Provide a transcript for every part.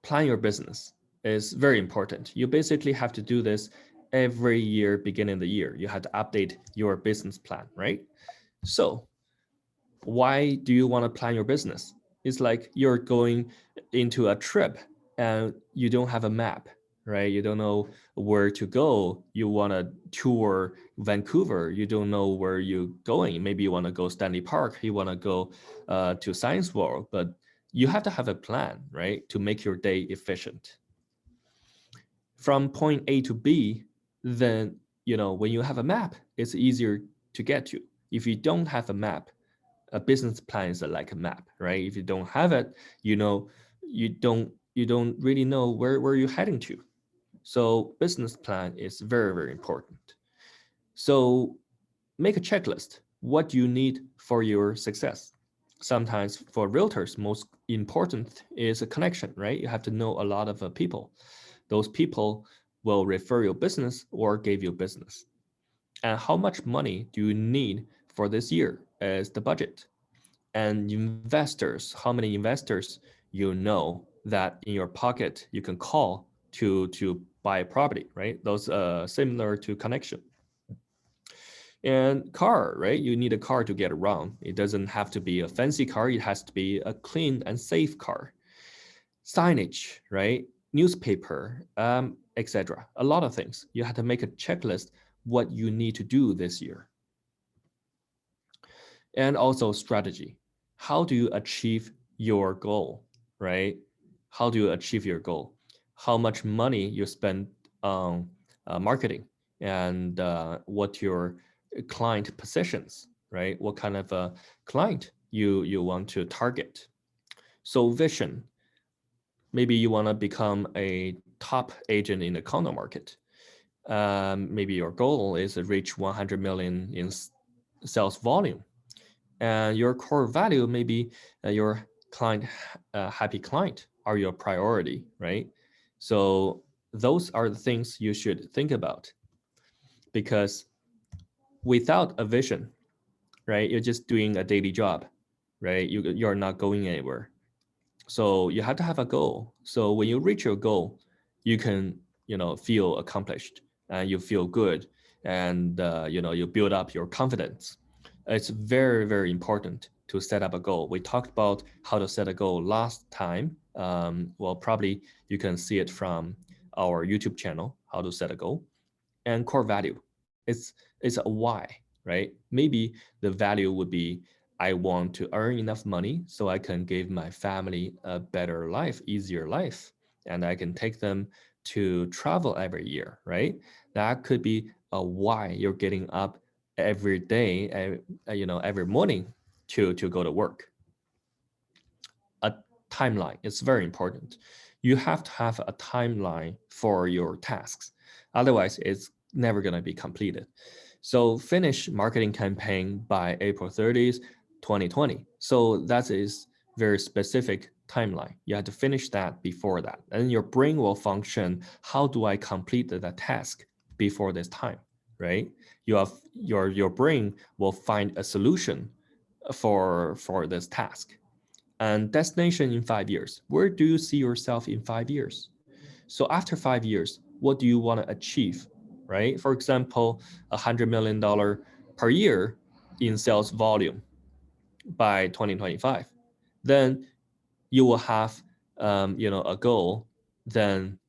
plan your business is very important. You basically have to do this every year, beginning of the year. You have to update your business plan, right? So why do you want to plan your business? It's like you're going into a trip and you don't have a map, right? You don't know where to go. You want to tour Vancouver. You don't know where you're going. Maybe you want to go Stanley Park. You want to go to Science World, but you have to have a plan, right? To make your day efficient. From point A to B, then, when you have a map, it's easier to get to. If you don't have a map, a business plan is like a map, right? If you don't have it, you don't really know where you're heading to. So business plan is very, very important. So make a checklist. What do you need for your success? Sometimes for realtors, most important is a connection, right? You have to know a lot of people. Those people will refer your business or give you business. And how much money do you need for this year as the budget? And investors, how many investors that in your pocket you can call to buy a property, right? Those similar to connection. And car, right? You need a car to get around. It doesn't have to be a fancy car. It has to be a clean and safe car. Signage, right? Newspaper, etc. A lot of things. You have to make a checklist what you need to do this year. And also strategy. How do you achieve your goal, right? How do you achieve your goal? How much money you spend on marketing, and what your client positions, right? What kind of a client you want to target. So vision, maybe you want to become a top agent in the condo market. Maybe your goal is to reach 100 million in sales volume. And your core value, maybe your client, happy client are your priority, right? So those are the things you should think about, because without a vision, right, you're just doing a daily job, right? You're not going anywhere. So you have to have a goal. So when you reach your goal, you can, feel accomplished and you feel good, and you build up your confidence. It's very, very important to set up a goal. We talked about how to set a goal last time. Well, probably you can see it from our YouTube channel, how to set a goal. And core value, it's a why, right? Maybe the value would be, I want to earn enough money so I can give my family a better life, easier life, and I can take them to travel every year, right? That could be a why you're getting up every day, every morning to go to work. A timeline is very important. You have to have a timeline for your tasks. Otherwise, it's never going to be completed. So finish marketing campaign by April 30th, 2020. So that is very specific timeline. You have to finish that before that. And your brain will function, how do I complete the task before this time, right? You have your brain will find a solution for this task. And destination in 5 years. Where do you see yourself in 5 years? So after 5 years, what do you want to achieve, right? For example, $100 million per year in sales volume by 2025. Then you will have, a goal. Then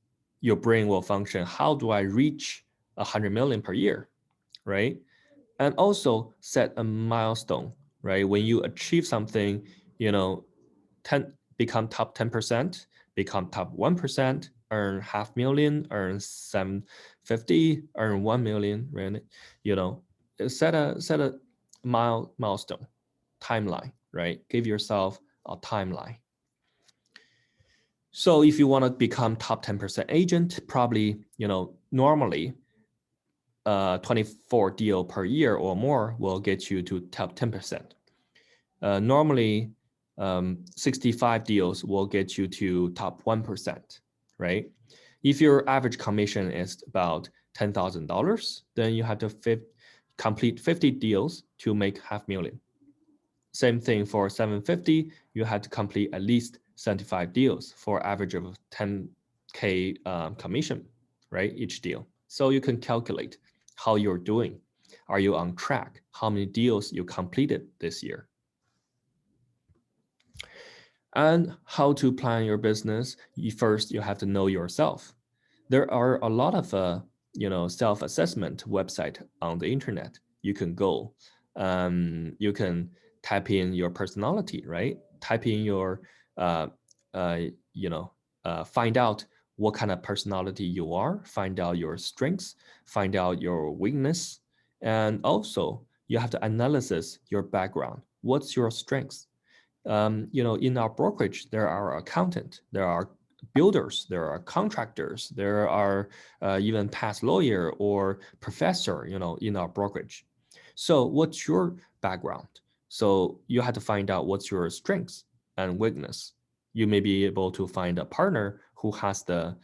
your brain will function. How do I reach 100 million per year, right? And also set a milestone, right? When you achieve something, 10, become top 10%, become top 1%, earn 500,000, earn 750, earn 1 million, right? Set a milestone, timeline, right? Give yourself a timeline. So if you want to become top 10% agent, probably, normally 24 deal per year or more will get you to top 10%. Normally, 65 deals will get you to top 1%, right? If your average commission is about $10,000, then you have to complete 50 deals to make 500,000. Same thing for 750, you have to complete at least 75 deals for average of 10K commission, right? Each deal. So you can calculate how you're doing. Are you on track? How many deals you completed this year? And how to plan your business. First, you have to know yourself. There are a lot of self-assessment website on the internet. You can go. You can type in your personality, right? Type in your uh, uh, you know find out what kind of personality you are. Find out your strengths. Find out your weakness, and also you have to analysis your background. What's your strengths? In our brokerage, there are accountants, there are builders, there are contractors, there are even past lawyer or professor, in our brokerage. So what's your background? So you have to find out what's your strengths and weakness. You may be able to find a partner who has the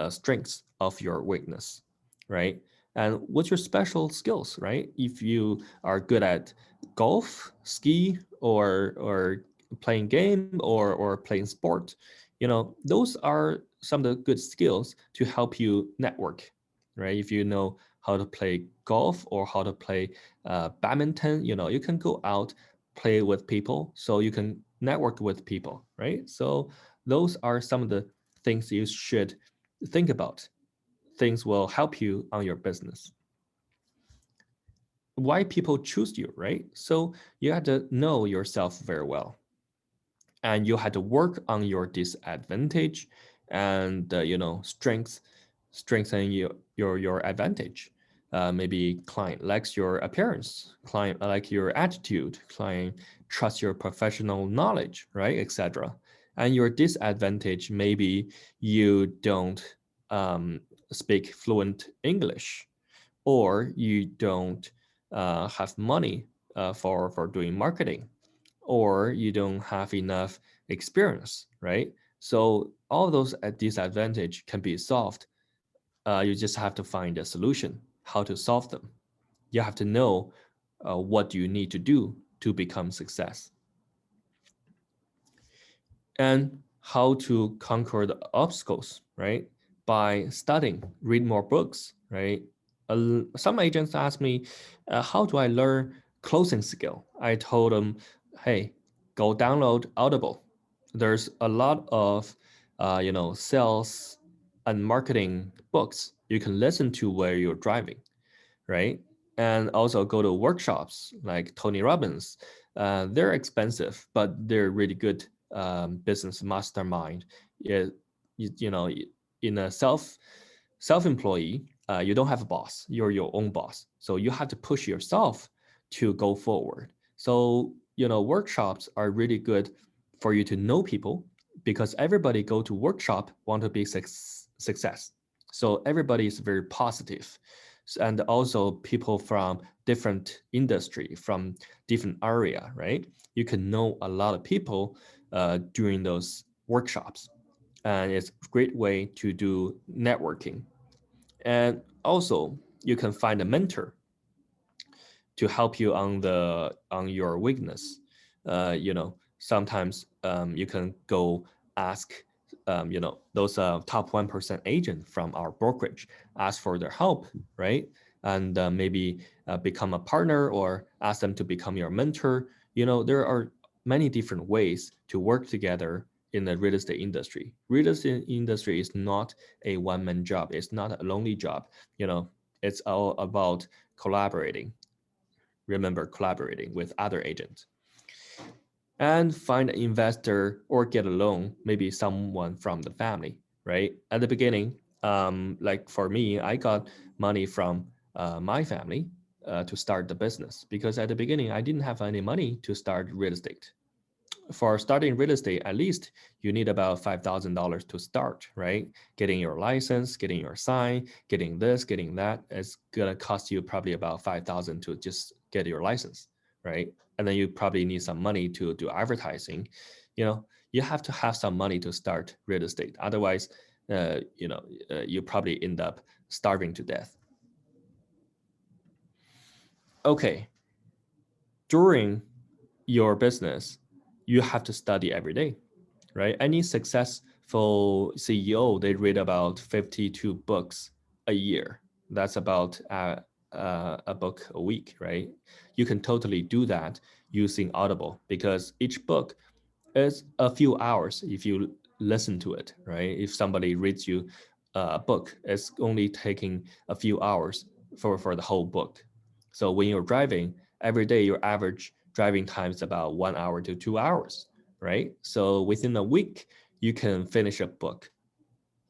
strengths of your weakness, right? And what's your special skills, right? If you are good at golf, ski, or playing game or playing sport, those are some of the good skills to help you network, right? If you know how to play golf or how to play badminton, you can go out, play with people, so you can network with people, right? So those are some of the things you should think about. Things will help you on your business. Why people choose you, right? So you have to know yourself very well, and you had to work on your disadvantage and strengthen your advantage. Maybe client likes your appearance, client like your attitude, client trusts your professional knowledge, right, etc. And your disadvantage, maybe you don't speak fluent English, or you don't have money for doing marketing, or you don't have enough experience, right? So all those disadvantage can be solved. You just have to find a solution, how to solve them. You have to know what you need to do to become success, and how to conquer the obstacles, right? By studying, read more books, right? Some agents ask me, how do I learn closing skill? I told them, hey, go download Audible. There's a lot of, sales and marketing books you can listen to while you're driving, right? And also go to workshops like Tony Robbins. They're expensive, but they're really good business mastermind. Yeah, in a self-employee, you don't have a boss. You're your own boss, so you have to push yourself to go forward. So workshops are really good for you to know people, because everybody go to workshop want to be success. So everybody is very positive, and also people from different industry, from different area, right? You can know a lot of people during those workshops, and it's a great way to do networking. And also you can find a mentor to help you on your weakness. Sometimes you can go ask those top 1% agent from our brokerage, ask for their help, right? And maybe become a partner, or ask them to become your mentor. There are many different ways to work together in the real estate industry. Real estate industry is not a one-man job. It's not a lonely job. It's all about collaborating. Remember, collaborating with other agents. And find an investor or get a loan, maybe someone from the family, right? At the beginning, like for me, I got money from my family to start the business, because at the beginning, I didn't have any money to start real estate. For starting real estate, at least you need about $5,000 to start, right? Getting your license, getting your sign, getting this, getting that. It's gonna cost you probably about 5,000 to just get your license, right? And then you probably need some money to do advertising. You have to have some money to start real estate. Otherwise, you probably end up starving to death. Okay, during your business, you have to study every day. right? Any successful CEO, they read about 52 books a year. That's about a book a week, right? You can totally do that using Audible because each book is a few hours if you listen to it, right? If somebody reads you a book, it's only taking a few hours for the whole book. So when you're driving, every day your average driving time is about 1 hour to 2 hours, right? So within a week, you can finish a book.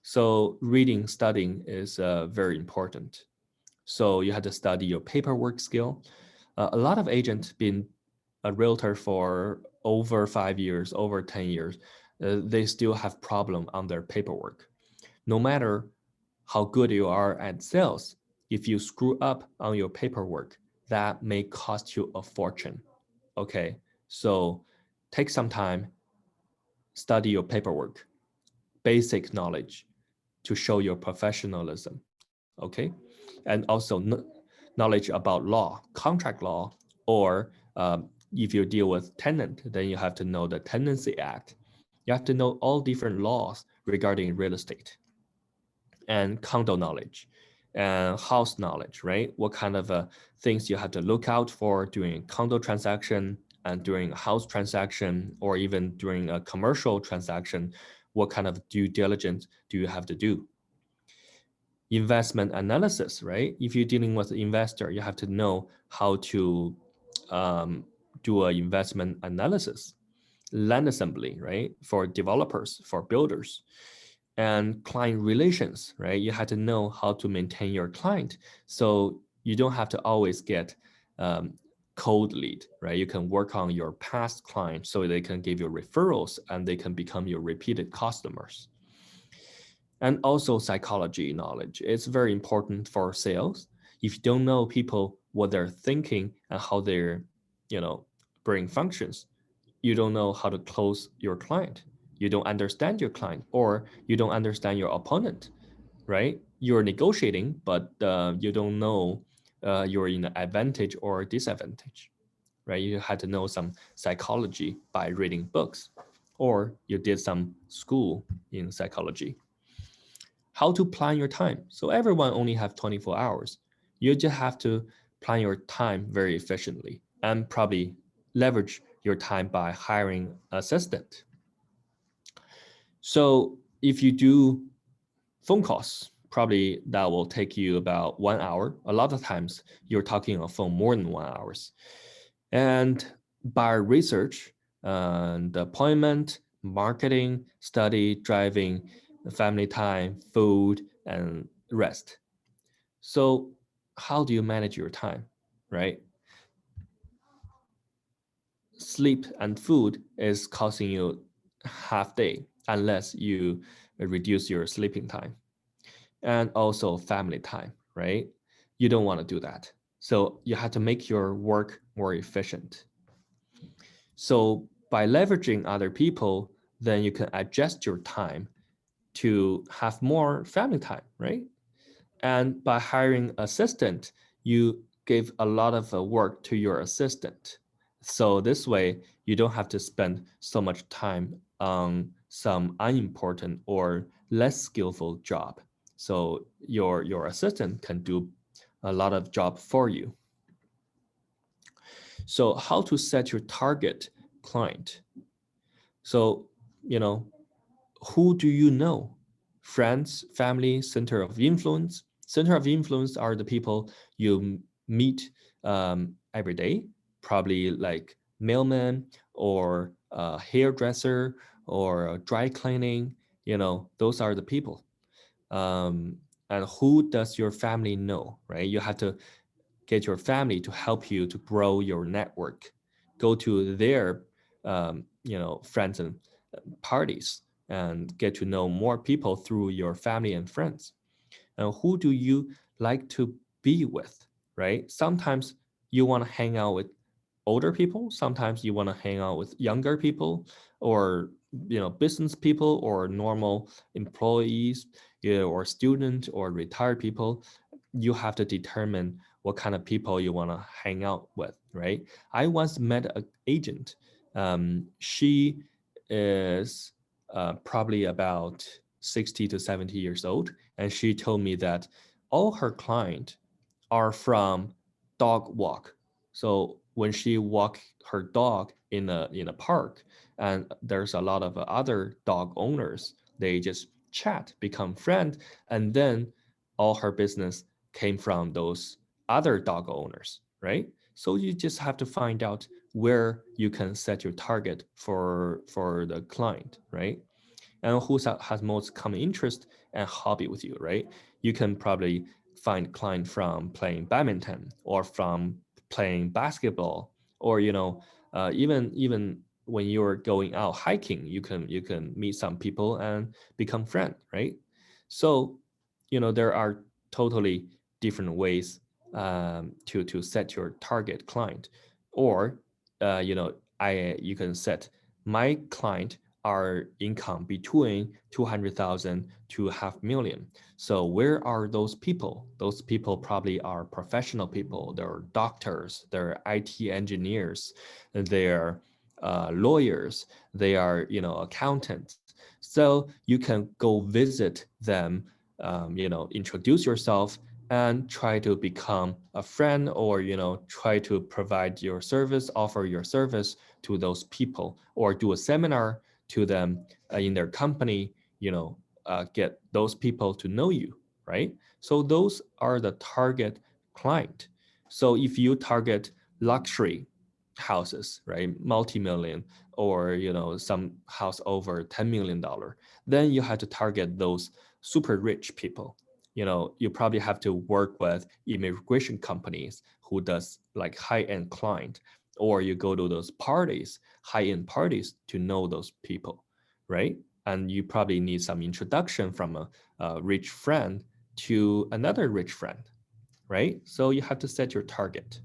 So reading, studying is very important. So you have to study your paperwork skill. A lot of agents been a realtor for over 5 years, over 10 years. They still have problem on their paperwork. No matter how good you are at sales, if you screw up on your paperwork, that may cost you a fortune. Okay, so take some time, study your paperwork, basic knowledge to show your professionalism. Okay, and also knowledge about law, contract law, or if you deal with tenant, then you have to know the Tenancy Act. You have to know all different laws regarding real estate and condo knowledge and house knowledge, right? What kind of things you have to look out for during a condo transaction and during a house transaction, or even during a commercial transaction. What kind of due diligence do you have to do? Investment analysis, right? If you're dealing with an investor, you have to know how to um, do an investment analysis. Land assembly, right? For developers, for builders, and client relations, right? You have to know how to maintain your client. So you don't have to always get um, cold lead, right? You can work on your past clients so they can give you referrals and they can become your repeated customers. And also psychology knowledge. It's very important for sales. If you don't know people, what they're thinking and how their, brain functions, you don't know how to close your client. You don't understand your client, or you don't understand your opponent, right? You're negotiating, but you don't know you're in an advantage or disadvantage, right? You had to know some psychology by reading books, or you did some school in psychology. How to plan your time. So everyone only have 24 hours. You just have to plan your time very efficiently and probably leverage your time by hiring assistant. So if you do phone calls, probably that will take you about 1 hour. A lot of times you're talking on phone more than 1 hours. And by research and appointment, marketing, study, driving, family time, food, and rest. So how do you manage your time, right? Sleep and food is costing you half day unless you reduce your sleeping time. And also family time, right? You don't want to do that. So you have to make your work more efficient. So by leveraging other people, then you can adjust your time to have more family time, right? And by hiring assistant, you give a lot of work to your assistant. So this way, you don't have to spend so much time on some unimportant or less skillful job. So your assistant can do a lot of job for you. So how to set your target client? So, you know, who do you know? Friends, family, center of influence. Center of influence are the people you meet every day, probably like mailman or a hairdresser or a dry cleaning. Those are the people. And who does your family know, right? You have to get your family to help you to grow your network. Go to their, friends and parties and get to know more people through your family and friends. And who do you like to be with, right? Sometimes you want to hang out with older people. Sometimes you want to hang out with younger people, or business people, or normal employees, or student, or retired people. You have to determine what kind of people you want to hang out with, right? I once met an agent. She is probably about 60 to 70 years old. And she told me that all her clients are from dog walk. So when she walk her dog in a park, and there's a lot of other dog owners, they just chat, become friend, and then all her business came from those other dog owners, right? So you just have to find out where you can set your target for the client, right? And who has most common interest and hobby with you, right? You can probably find client from playing badminton or from playing basketball, or even when you're going out hiking, you can meet some people and become friend, right? So there are totally different ways to set your target client, or you can set my client are income between 200,000 to half million. So where are those people? Those people probably are professional people. They're doctors, they're IT engineers, they're lawyers, they are accountants. So you can go visit them, introduce yourself and try to become a friend, or try to provide your service, offer your service to those people, or do a seminar to them in their company, get those people to know you, right? So those are the target client. So if you target luxury houses, right, multi-million, or some house over $10 million, then you have to target those super rich people. You probably have to work with immigration companies who does like high-end client, or you go to those parties, high-end parties, to know those people, right? And you probably need some introduction from a rich friend to another rich friend, right? So you have to set your target.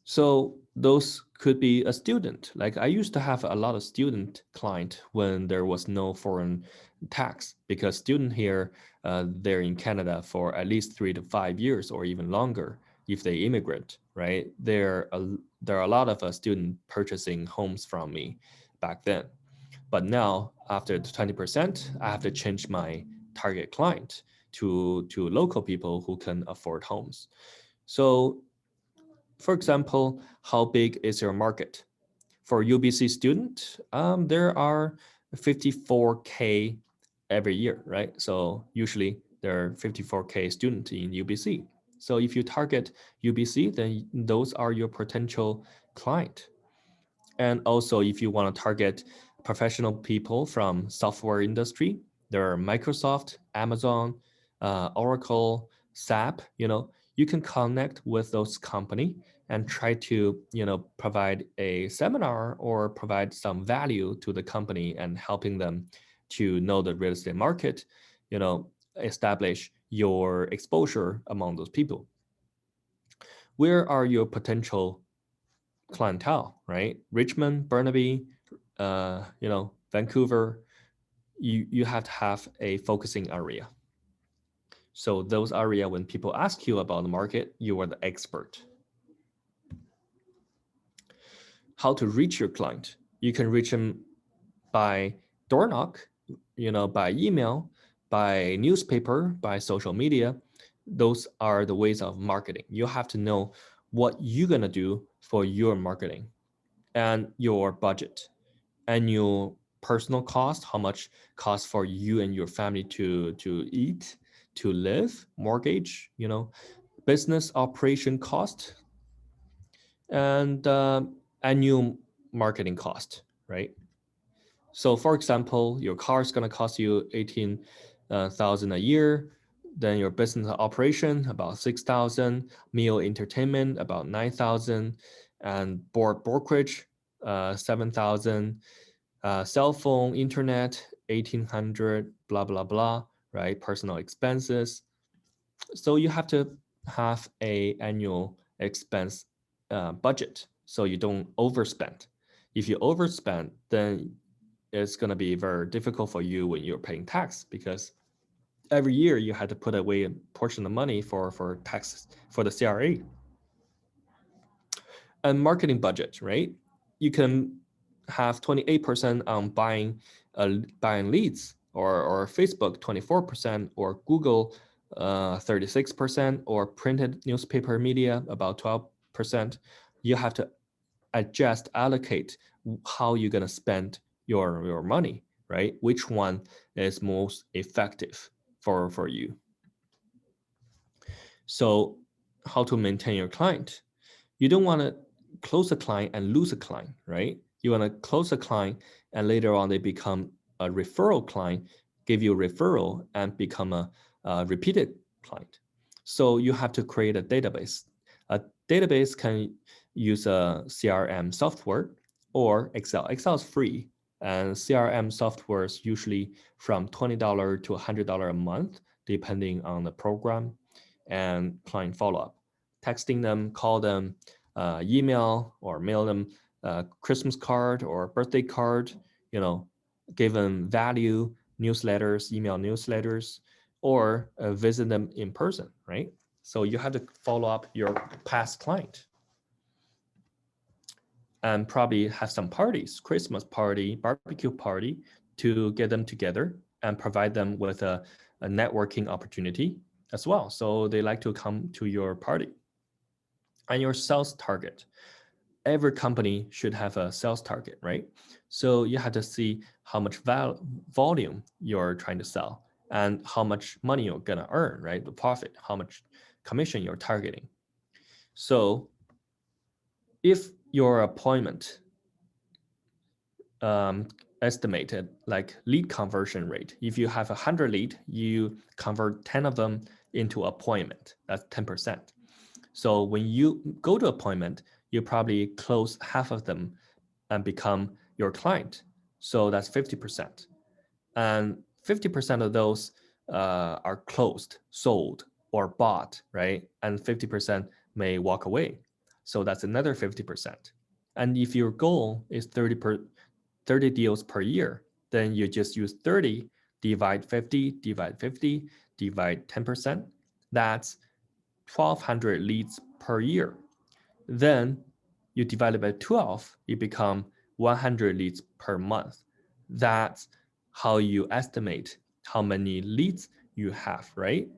So those could be a student. Like I used to have a lot of student client when there was no foreign tax, because student here, they're in Canada for at least 3 to 5 years or even longer if they immigrant, right? There are a lot of student purchasing homes from me back then. But now after the 20%, I have to change my target client to local people who can afford homes. So for example, how big is your market? For UBC student, there are 54K every year, right? So usually there are 54K students in UBC. So if you target UBC, then those are your potential client. And also, if you want to target professional people from software industry, there are Microsoft, Amazon, Oracle, SAP. You can connect with those company and try to provide a seminar or provide some value to the company and helping them to know the real estate market. Establish your exposure among those people. Where are your potential clientele, right? Richmond, Burnaby, Vancouver, you have to have a focusing area. So those area, when people ask you about the market, you are the expert. How to reach your client? You can reach them by door knock, by email, by newspaper, by social media. Those are the ways of marketing. You have to know what you're gonna do for your marketing and your budget, annual personal cost, how much cost for you and your family to eat, to live, mortgage, business operation cost, and annual marketing cost, right? So for example, your car is going to cost you 18,000 a year. Then your business operation about 6,000, meal entertainment about 9,000, and board brokerage 7,000, cell phone, internet 1,800, blah blah blah, right? Personal expenses. So you have to have a annual expense budget so you don't overspend. If you overspend, then it's going to be very difficult for you when you're paying tax, because every year you had to put away a portion of money for taxes for the CRA. And marketing budget, right? You can have 28% on buying leads, or Facebook 24%, or Google 36%, or printed newspaper media about 12%. You have to adjust, allocate how you're gonna spend your money, right? Which one is most effective for you? So, how to maintain your client? You don't want to close a client and lose a client, right? You want to close a client and later on they become a referral client, give you a referral and become a repeated client. So you have to create a database. A database can use a CRM software or Excel. Excel is free, and CRM software is usually from $20 to $100 a month, depending on the program and client follow-up. Texting them, call them, email or mail them a Christmas card or birthday card, you know, give them value newsletters, email newsletters, or visit them in person, right? So you have to follow up your past client and probably have some parties, Christmas party, barbecue party, to get them together and provide them with a networking opportunity as well. So they like to come to your party. And your sales target. Every company should have a sales target, right? So you have to see how much volume you're trying to sell and how much money you're gonna earn, right? The profit, how much commission you're targeting. So if your appointment um, estimated like lead conversion rate, if you have 100 lead, you convert 10 of them into appointment. That's 10%. So when you go to appointment, you probably close half of them and become your client. So that's 50%. And 50% of those are closed, sold, or bought, right? And 50% may walk away. So that's another 50%. And if your goal is 30 deals per year, then you just use 30, divide 50, divide 50, divide 10%. That's 1,200 leads per year. Then you divide it by 12, it become 100 leads per month. That's how you estimate how many leads you have, right?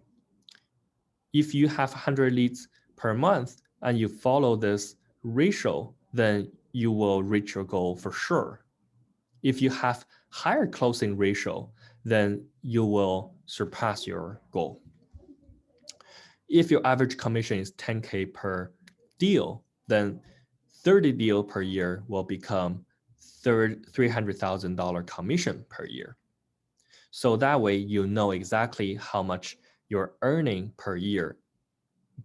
If you have 100 leads per month and you follow this ratio, then you will reach your goal for sure. If you have higher closing ratio, then you will surpass your goal. If your average commission is 10K per deal, then 30 deal per year will become $300,000 commission per year. So that way you know exactly how much you're earning per year.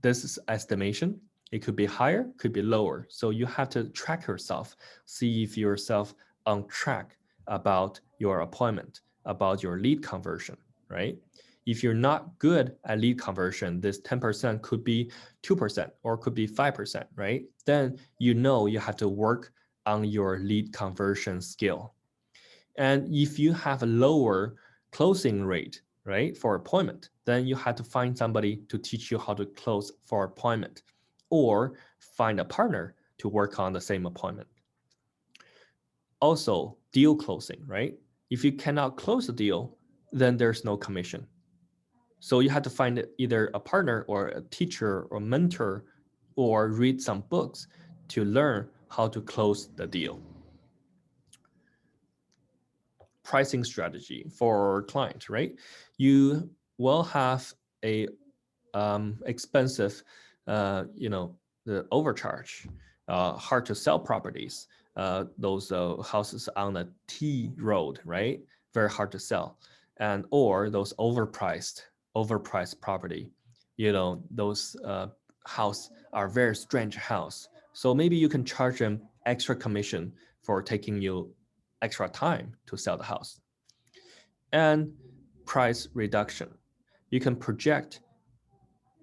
This is estimation. It could be higher, could be lower. So you have to track yourself, see if yourself on track about your appointment, about your lead conversion, right? If you're not good at lead conversion, this 10% could be 2% or could be 5%, right? Then you know you have to work on your lead conversion skill. And if you have a lower closing rate, right, for appointment, then you have to find somebody to teach you how to close for appointment or find a partner to work on the same appointment. Also, deal closing, right? If you cannot close a deal, then there's no commission. So you have to find either a partner or a teacher or mentor or read some books to learn how to close the deal. Pricing strategy for client, right? You will have a expensive, the overcharge, hard to sell properties, those houses on the T road, right? Very hard to sell, and or those overpriced property, those house are very strange house. So maybe you can charge them extra commission for taking you extra time to sell the house. And price reduction. You can project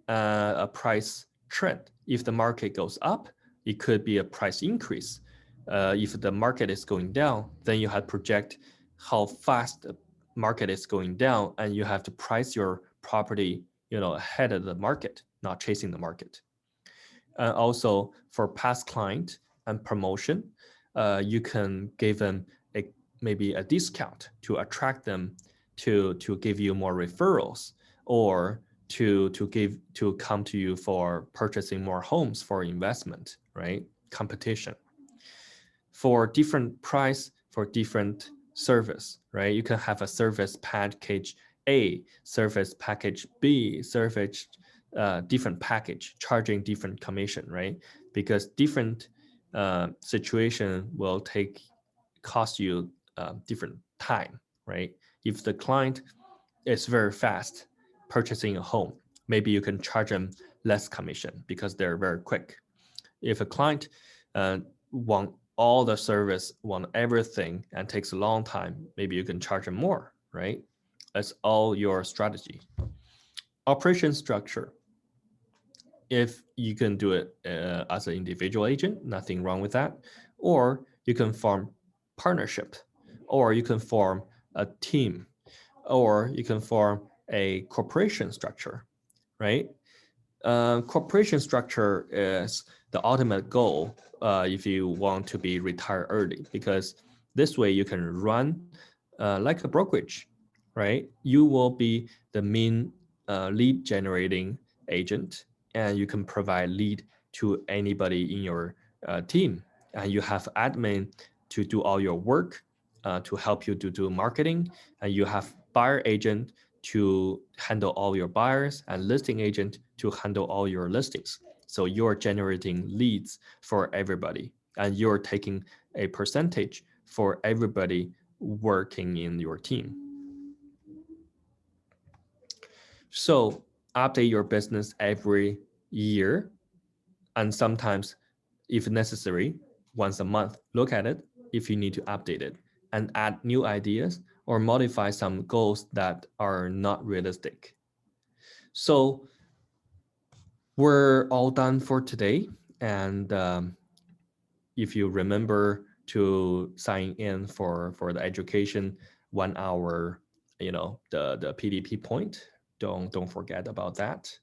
a price trend. If the market goes up, it could be a price increase. If the market is going down, then you have to project how fast the market is going down, and you have to price your property, ahead of the market, not chasing the market. And also for past client and promotion, you can give them maybe a discount to attract them to give you more referrals, or to come to you for purchasing more homes for investment, right? Competition for different price for different service, right? You can have a service package A, service package B, service different package charging different commission, right? Because different situation will cost you different time, right? If the client is very fast purchasing a home, maybe you can charge them less commission because they're very quick. If a client want all the service, want everything, and takes a long time, maybe you can charge them more, right? That's all your strategy. Operation structure. If you can do it as an individual agent, nothing wrong with that. Or you can form partnership, or you can form a team, or you can form a corporation structure, right? Corporation structure is the ultimate goal if you want to be retired early, because this way you can run like a brokerage, right? You will be the main lead generating agent, and you can provide lead to anybody in your team, and you have admin to do all your work, to help you to do marketing, and you have buyer agent to handle all your buyers, and listing agent to handle all your listings. So you're generating leads for everybody, and you're taking a percentage for everybody working in your team. So update your business every year, and sometimes, if necessary, once a month, look at it if you need to update it and add new ideas or modify some goals that are not realistic. So we're all done for today. And if you remember to sign in for the education 1 hour, the PDP point, don't forget about that.